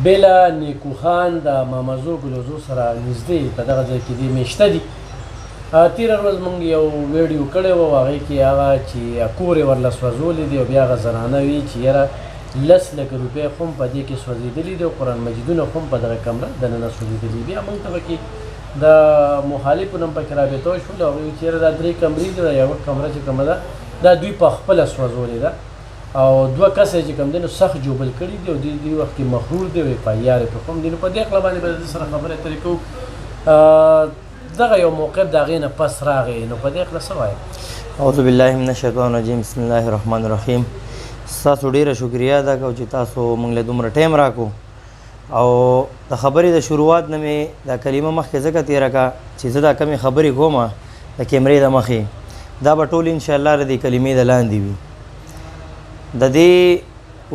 بېله نیکو خان د مامزو ګلوزو سره نږدې په دغه ځای کې دې میشته دي. تېره ورځ موږ یو ویډیو کړی و، هغې کې هغه چې کور یې ورله سوځولی دی او بیا هغه زنانه وي چې یاره 10 لکه روپۍ خو هم په دې کې سوځېدلي دي او قرآن مجیدونه خو هم په دغه کمره دننه سوځېدلي. بیا موږ ته پکې د مخالفو نه هم پکې رابطه وشول او هغوی چې یاره دا 3 کمرې دي، دا یوه کمره چې کومه ده دا دوی په خپله سوځولې ده او 2 کسه چې کوم دی نو سخت جوبل کړي دي او دې وخت کې مغرور دی او پایار یې په کوم دي. نو په دې اقلا باندې به د سره خبرې اترې کوو. دغه یو موقف د هغې نه پس راغی، نو په دې اقلا څه وایې؟ اعوذ بالله من الشیطان الرجیم، بسم الله الرحمن الرحیم. ستاسو ډېره شکریا ادا کوم چې تاسو موږ له دومره ټایم راکو او د خبرې د شروعات نه مې دا کلمه مخکې ځکه تېره کړه چې زه دا کمې خبرې کوم د کیمرې د مخې دا به ټول انشاءالله د دې کلمې د لاندې وي. د دې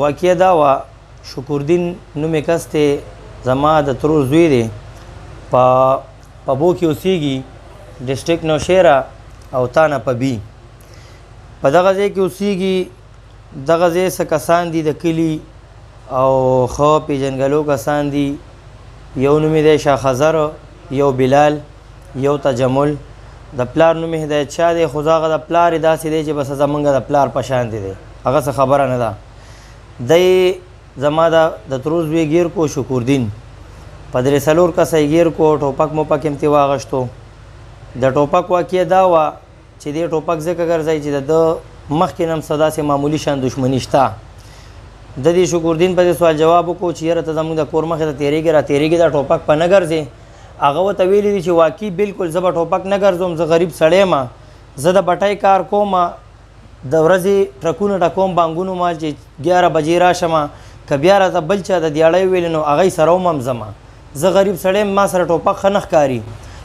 واقعه دا وه، شکردین نومې کس دی، زما د ترور زوی دی، په بو کې اوسېږي، ډسټرک نوشهره او تانه په بي. په دغه ځای کې اوسېږي. دغه ځای څه کسان دي د کلي او ښه پېژنګلو کسان دي. یو نوم یې دی شاه خضر، یو بلال، یو تجمل. د پلار نوم یې هدایت شاه دی، خو هغه د پلار یې داسې دی چې بس زمونږ د پلار په شانتې دی، هغه څه خبره نه ده. دی زما د ترور زوی ګیر کو شکردین، په 3-4 کسه یې ګیر کو، ټوپک موپک هم ترې واغشتو. د ټوپک واقعه دا وه چې دې ټوپک ځکه ګرځئ چې د مخکې نه هم څه داسې معمولي شان دښمني شته. د دې شکردین په دې سوال جواب وکړو چې یاره ته زموږ د کور مخې ته تېرېږې را تېرېږې دا ټوپک په نه ګرځې. هغه ورته ویلي دي چې واقعي بالکل زه به ټوپک نه ګرځوم، زه غریب سړی یم، زه د بټۍ کار کوم، د ورځې ټرکونه ټکوم بانګونو ما چې 11 بجې راشم، که بیا راته بل چا د دیاړی ویلې نو هغی سره هم ځمه. زه غریب سړی یم، ما سره ټوپک ښه نه ښکاري،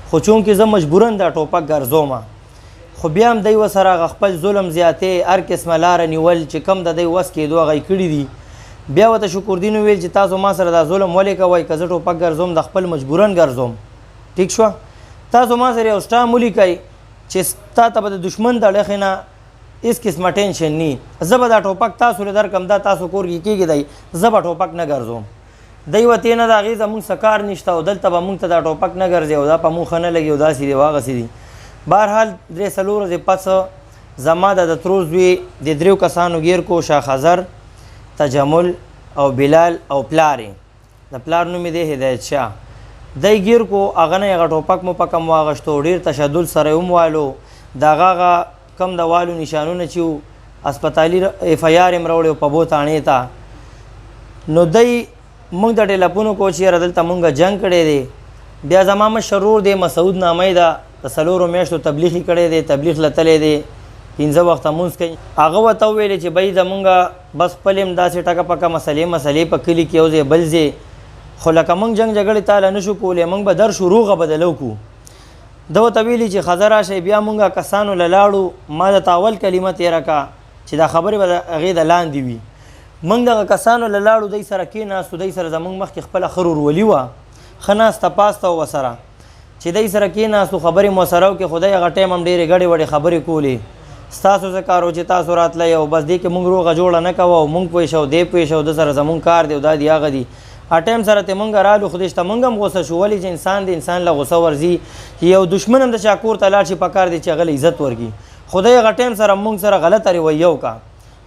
خو چونکې زه مجبورن دا ټوپک ګرځوم. خو بیا هم دی ورسره هغه خپل ظلم زیاتې هر قسمه لاره نیول چې کم د دی وس کېدو هغه یې کړي دي. بیا ورته شکردین وویل چې تاسو ما سره دا ظلم ولې کوئ، که زه ټوپک ګرځوم د خپل مجبورن ګرځوم، ټیک شوه. تاسو ما سره یو سټام ولیکئ چې تا ته به د دښمن د اړخې نه هېڅ قسمه ټینشن نی، زه به دا ټوپک تاسو له درکم، دا تاسو کور کې کېږي دی، زه به ټوپک نه ګرځوم. دی وتې نه د هغې زمونږ څه کار نشته او دلته به مونږ ته دا ټوپک نه ګرځي او دا په مونږ ښه نه لګي او داسې دی او هغسې دي. بهرحال 3-4 ورځې پس زما د ترور زوی د 3 کسانو ګیر کو، شاه خضر، تجمل او بلال او پلار یې، د پلار نوم یې دی هدایت شاه. دی ګیر کو، هغه نه یې هغه ټوپک موپک هم واغشتو، ډېر تشدد سره یې هم والو. د هغه کم د والو نشانونه چې وو اسپتالي اف آی آر یې هم راوړی په بو تاڼې ته. نو دی موږ د ټیلیفون وکړو چې یاره دلته مونږ جنګ کړی دی. بیا زما مشر ورور دی مسعود نامه یې ده، د 4 میاشتو تبلیغ یې کړی دی، تبلیغ له تللی دی، 15 وخته مونځ کوي. هغه ورته وویلې چې بهی زمونږ بس خپل هم داسې ټکه پکه مسلې په کلي کې یو ځای بل ځای، خو لکه مونږ جنګ جګړې تاله نه شو کولی، مونږ به در شو روغه بدلو کړو. ده ورته ویلي چې ښځه راشئ. بیا مونږ کسانو له لاړو، ما د تاول کلمه تېره کړه چې دا خبرې به د هغې د لاندې وي. مونږ دغه کسانو له لاړو، دی سره کېناستو، دی سره زمونږ مخکې خپله ښه ورورولي وه، ښه ناسته پاسته وه ورسره، چې دی سره کېناستو خبرې مو سره وکړې. خو دی هغه ټایم هم ډېرې ګډې وډې خبرې کولې، ستاسو څه کار و چې تاسو راتلی او بس دې کې مونږ روغه جوړه نه کوه او مونږ پوه شو دی پوه شو د سره زمونږ کار دی او دا دی هغه دی. ټایم سره ته مونږ رالو، خدای شته مونږ هم غوسه شو، ولې چې انسان دی، انسان له غوسه ورځي. یو دښمن هم د چا کور ته لاړ شي پکار دی چې هغه له عزت ورکړي. خدای هغه ټایم سره مونږ سره غلطه رویه وکړه.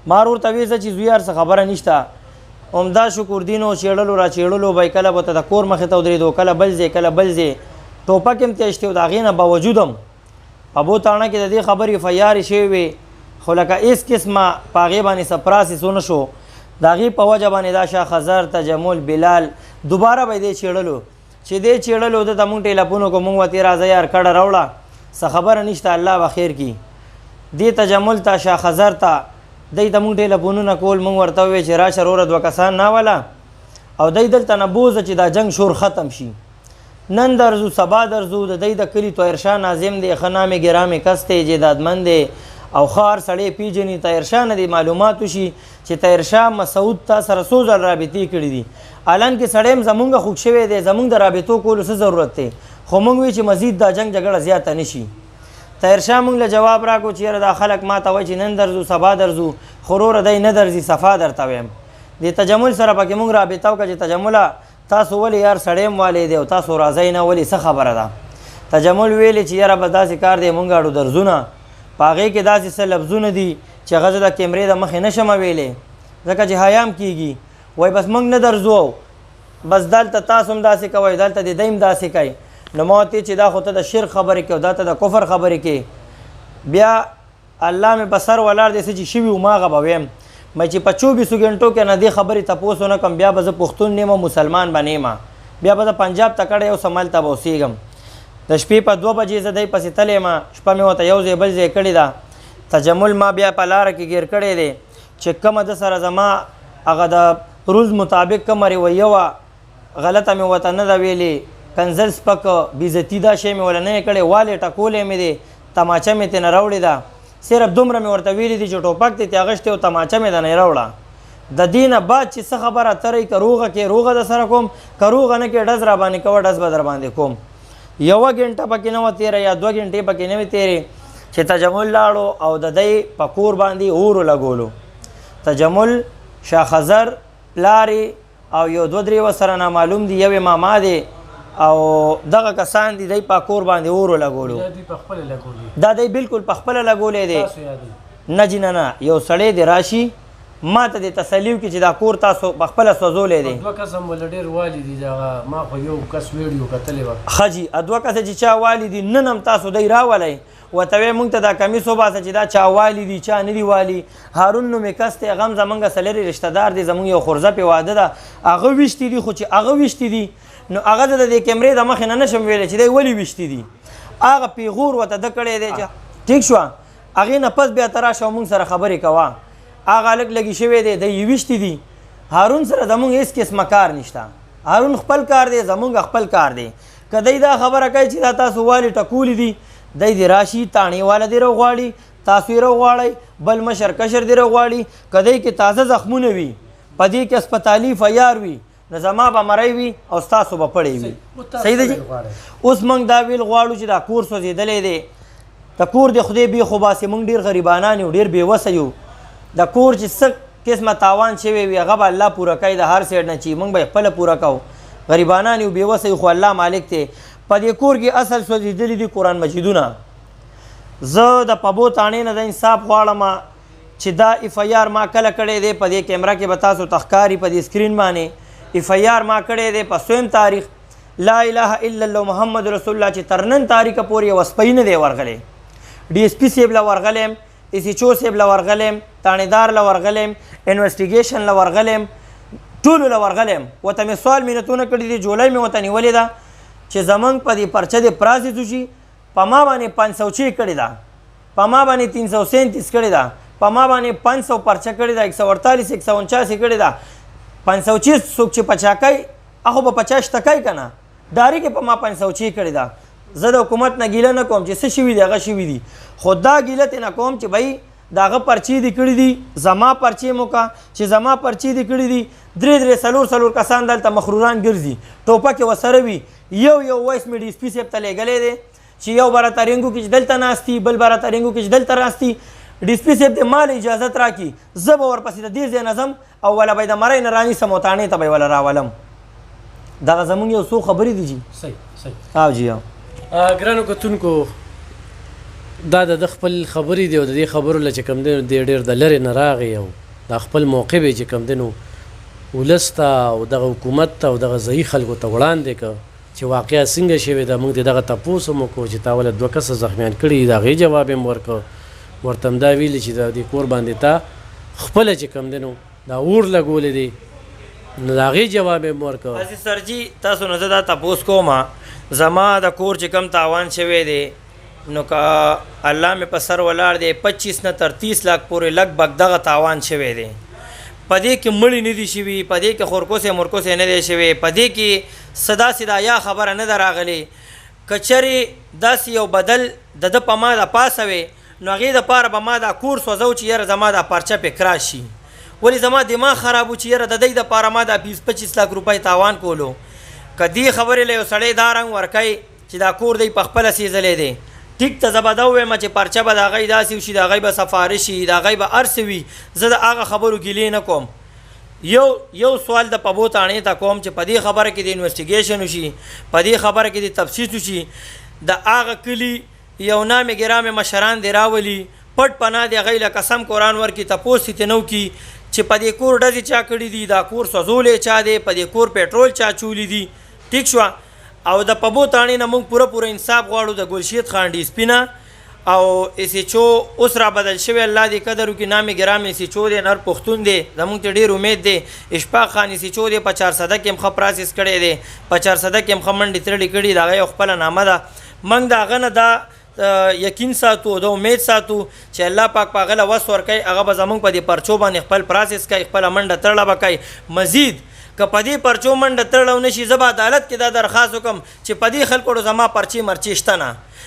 ما ورته ویل چې زوی هر څه خبره نشته، عمده شکردینو چېړلو را چېړلو به کله به ته د کور مخې ته ودرېدو، کله بل ځای کله بل ځای، ټوپک هم تېشتې و. د هغې نه باوجود هم په بو تاڼه کې د دې خبرې فیارې شوې وې، خو لکه هېڅ قسمه په هغې باندې څه پراسس ونه شو. د هغې په وجه باندې دا شاه خضر، تجمل، بلال دوباره به یې دې چېړلو، چې دې چېړلو ده ته مونږ ټیلیفون وکړو، مونږ ورته راځه یار کډه راوړه، څه خبره نشته، الله به خیر کړي. دې تجمل ته، شاه خضر ته، دی ته مونږ ټیلیفونونه کول، مونږ ورته وویل چې راشه وروره 2 کسان ناوله او دی دلته نه بوځه چې دا جنګ شور ختم شي. نن درځو سبا درځو. د دی د کلي طاهرشاه ناظم دی، ښه نامې ګرامې کس دی، جیدادمند دی او ښه هر سړی پېژني. طاهرشاه نه دې معلومات وشي چې طاهرشاه مسعود تا سره څو ځل رابطې کړي دي. الان کې سړی هم زمونږ خوږ شوی دی، زمونږ د رابطو کولو څه ضرورت دی، خو مونږ وایو چې مزید دا جنګ جګړه زیاته نه شي. طاهرشاه مونږ له جواب راکړو چې یاره دا خلک ما ته وایي چې نن درځو سبا درځو، خو وروره دی نه درځي، صفا درته ویم. د تجمل سره پکې موږ رابطه وکړه چې تجمله تاسو ولې یار سړی هم والې دی او تاسو راځئ نه ولې څه خبره ده تجمل ویلې چې یاره به داسې کار دی موږ اړو درځونه په هغې کې داسې څه لفظونه دي چې هغه زه د کیمرې د مخې نه شم ویلی ځکه چې حیام کېږي وایي بس موږ نه درځو بس دلته تاسو هم داسې کوئ دلته د دی هم داسې کوئ نو ما ورته چې دا خو ته د شرک خبرې کوي دا ته د کفر خبرې کوي بیا الله مې په سر ولاړ دی څه چې شوي وو ما هغه به ویم مې چې په 24 غنټو کې نه دې خبرې تپوس ونه کړم بیا به زه پښتون نه یم مسلمان به نه یم بیا به زه پنجاب ته کډی یو سمهلته به اوسېږم د شپې په 2 بجې زه دی پسې تلی یم شپه مې ورته یو ځای بل ځای کړې ده تجمل ما بیا په لاره کې ګیر کړی دی چې کومه د سره زما هغه د روز مطابق کومه رویه وه غلطه مې ورته نه ده ویلې کنزل سپک بېزتي دا شی مې وله نه یې کړی والې ټکولی مې دی تماچه مې ترېنه راوړې ده صرف دومره مې ورته ویلي دي چې ټوپک دی اغوښتې او تماچه مې دنې راوړه د دې نه بعد چې څه خبره ترئ که روغه کې روغه در سره کوم که روغه نه کې ډز را باندې کوه ډز به در باندې کوم 1 غنټه پکې نه وه تېره یا 2 غنټې پکې نه وې تېرې چې تجمل لاړو او د دی په کور باندې اور لګولو تجمل شاه خزر پلارې او یو 2-3 ورسره نامعلوم دي یو ماما دی او دغه کسان دي دی په کور باندې اور لګولو دا دی بالکل په خپله لګولی دی نه جي نه یو سړی دی راشي ما ته د تسلیو کې چې دا کور تاسو په خپله سوځولی دی 2 کسه مو له ډېر والي دي دغه ما خو یو کس ویډیو کتلی وه ښه جي 2 کسه چې چا والي دي نن هم تاسو دی راولی ورته وی مونږ ته دا کمیس وباسه چې دا چا والي دي چا نه دي والي هارون نومې کس دی هغه هم زمونږ سلري رشته دار دی زمونږ یو خورزه پې واده ده هغه ویشتي دي خو چې هغه ویشتي دي نو هغه د دې کیمرې د مخې نه نشم ویلی چې دی ولې ویشتي دي هغه پیغور ورته ده کړی دی چې ټیک شوه هغې نه پس بیا ته راشه او مونږ سره خبرې کوه هغه هلک لګي شوی دی دی یې ویشتي دي هارون سره زمونږ هېڅ قسمه کار نشته هارون خپل کار دی زمونږ خپل کار دی که دی دا خبره کوي چې دا تاسو والې ټکولي دي دی دې راشي تاڼې والا دې راغواړي تاسو یې راغواړئ بل مشر کشر دې راغواړي که دی کې تازه زخمونه وي په دې کې اسپتالي فیار وي نو زما به مری وي او ستاسو به پړی وي صحیح ده جي اوس موږ دا ویل غواړو چې دا کور سوځېدلی دی د کور د خدای بېخو باسې موږ ډېر غریبانان یو ډېر بېوسه یو د کور چې څه قسمه تاوان شوی وي هغه به الله پوره کوي د هر سایډ نه چې موږ به یې خپله پوره کوو غریبانان یو بېوسه یو خو الله مالک دی په دې کور کې اصل سوځېدلي دي قرآن مجیدونه زه د پبو تاڼې نه د انصاف غواړم چې دا اف آی آر ما کله کړی دی په دې کیمره کې به تاسو ته ښکاري په دې سکرین باندې اف آی آر ما کړی دی په 2 تاریخ لا اله الا الله محمد رسول الله چې تر نن تاریخه پورې یوه سپی نه دی ورغلی ډي ایس پي صاحب له ورغلیم ایس ایچ او صاحب له ورغلیم تاڼېدار له ورغلیم انویسټیګیشن له ورغلیم ټولو له ورغلیم ورته مې سوال مینتونه کړي دي جولۍ مې ورته نیولې ده چې زمونږ په دې پرچه د پراسې وشي په ما باندې 506 کړې ده په ما باندې 337 کړې ده په ما باندې 500 پرچه کړې ده 148 149 کړې ده 506 څوک چې پچا کوي هغه به 50 ټکای که نه ډارې کې په ما 506 کړې ده زه د حکومت نه ګیله نه کوم چې څه شوي دي هغه شوي دي خو دا ګیله ترې نه کوم چې بھائی د هغه پرچې دې کړي دي زما پرچې مو که چې زما پرچې دې کړي دي 3 کسان دلته مخروران ګرځي ټوپک یې ورسره وي یو وایس مې ډي ایس پي صاحب ته لیږلی دی چې یو به راته رینګو کې چې دلته ناستي بل به راته رینګو کې چې دلته ناستي ډي ایس پي صاحب دې مال اجازت راکړي زه به ورپسې د دې ځای نه ځم او وله به یې د مرۍ نه رانیسم او تاڼې ته به یې وله راولم دغه زمونږ یو څو خبرې دي جي صحیح او جي ګرانو کتونکو دا د خپل خبرې دی او د دې خبرو له چې کوم دی ډېر د لرې نه راغی او دا خپل موقف یې چې کوم دی نو ولس ته او دغه حکومت ته او دغه ضعیف خلکو ته وړاندې که چې واقعه څنګه شوې ده موږ د دغه تپوس هم وکړو چې تا ولې 2 کسه زخمیان کړي د هغې جواب یې هم ورکړ ورته هم دا ویلي چې د دې کور باندې تا خپله چې کوم دی نو دا اور لګولی دی نو د هغې جواب یې هم ورکړ عزیز سرجي تاسو نه زه دا تپوس کوم زما د کور چې کم تاوان شوی دی نو که الله مې په سر ولاړ دی 25 نه تر 30 لاک پورې لږ بګ دغه تاوان شوی دی په دې کې مړی نه دي شوي په دې کې خورکوسې مرکوسې نه دی شوی په دې کې صدا یا خبره نه ده راغلې که چرې داسې یو بدل د ده په ما د پاسه وی نو هغې دپاره به ما دا کور سوځو چې یاره زما دا پرچه پې کراس شي ولې زما دماغ خراب و چې یاره د دی دپاره ما دا 20-25 لاک روپۍ تاوان کولو که دې خبرې له یو سړی دا رنګ ورکوي چې دا کور دی په خپله سېځلی دی ټیک ته زه به دا ووایم چې پرچه به د هغې داسې وشي د هغې به سفارش شي د هغې به هر څه وي زه د هغه خبرو ګیلې نه کوم یو سوال د پبو تاڼې ته کوم چې په دې خبره کې د انویسټیګیشن وشي، په دې خبره کې د تفصیل وشي، د هغه کلي یو نامې ګرامې مشران دې راولي پټ پناه د هغوی له قسم قرآن ورکړي، تپوس یې ترې نه وکړي چې په دې کور ډزې چا کړي دي، دا کور سوځولی چا دی، په دې کور پیټرول چا چولی دي. ټیک شوه. او د پبو تاڼې نه موږ پوره انصاف غواړو د ګلشید خان ډي سپي نه. او اس ایچ او اوس را بدل شوی، الله دې قدر وکړي، نامې ګرام اس ایچ او دی، نر پښتون دی، زموږ ته ډېر امید دی. اشفاق خان اس ایچ او دی، په 400 کې هم ښه پراسس کړی دی، په 400 کې هم ښه منډې ترړې کړي، د هغه یو خپله نامه ده. موږ د هغه نه دا یقین ساتو، د امید ساتو چې الله پاک په هغه له وس ورکوي، هغه به زموږ په دې پرچو باندې خپل پراسس کوي، خپله منډه ترړه به کوي. مزید که په دې پرچو منډه ترړه ونشي، زه به عدالت کې دا درخواست وکړم چې په دې خلکو زما پرچې مرچې شته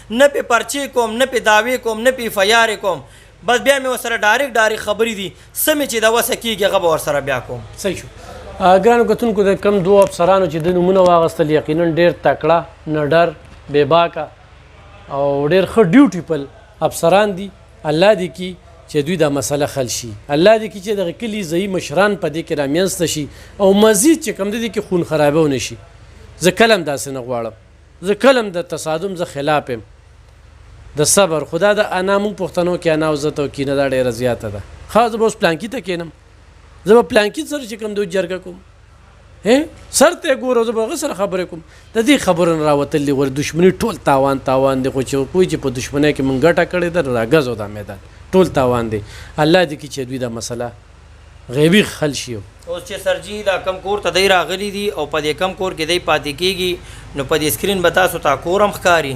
نه پې پرچې کوم، نه پې دعوې کوم، نه پې فیارې کوم، بس بیا مې ورسره ډایرکټ خبرې دي، څه مې چې د وسه کېږي هغه به ورسره بیا کوم. صحیح شو. ګرانو کتونکو، د کم دوه افسرانو چې د نومونه واغستل یقینا ډېر تکړه، نه ډر، بې باکه او ډېر ښه ډیوټیفل افسران دي. الله دې کي چې دوی دا مسله حل شي، الله دې کي چې دغه کلي ځایي مشران په دې کې رامنځته شي او مزید چې کوم دي کې خون خرابه ونه شي. زه کله هم داسې نه غواړم، زه کله هم د تصادم زه خلاف یم، د صبر. خدا د انا موږ پښتنو کې انا او عزت او کینه دا ډېره زیاته ده. ښه زه به اوس پلانکي ته کښېنم، زه به پلانکي سره چې کوم دوی جرګه کوم، سر ته ګوره، زه به هغه سره خبرې کوم. د دې خبرو نه راوتل دي ور دښمني ټول تاوان دی، خو چې کوی چې په دښمنۍ کې مونږ ګټه کړې ده راګزو دا میدان ټول تاوان دی. الله دې کي چې دوی دا مسله غیبي حل شي. اوس چې سرجي دا کم کور ته دی راغلی دي او په دې کم کور کې دی پاتې کېږي، نو په دې سکرین به تاسو ته کور هم ښکاري،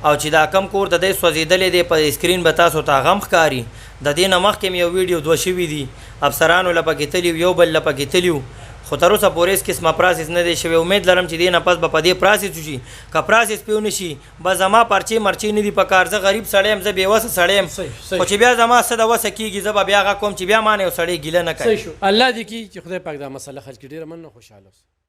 او چې دا کم کور ته دی سوځېدلی دی په سکرین به تاسو ته هغه هم ښکاري. د دې نه مخکې مې یو ویډیو دوه شوي دي، افسرانو له پکې تلي، یو بل له پکې تلي، خو تر اوسه پورې هېڅ قسمه پراسس نه دی شوی. امید لرم چې دې نه پس به په دې پراسس وشي. که پراسس پې ونه شي، بس زما پرچې مرچې نه دي په کار. زه غریب سړی یم، زه بېوسه سړی یم، خو چې بیا زما څه د وسه کېږي، زه به بیا هغه کوم چې بیا مانه یو سړی ګیله نه کوي. الله دې کي چې خدای پاک دا مسله حل کړي. ډېره مننه، خوشحاله اوسئ.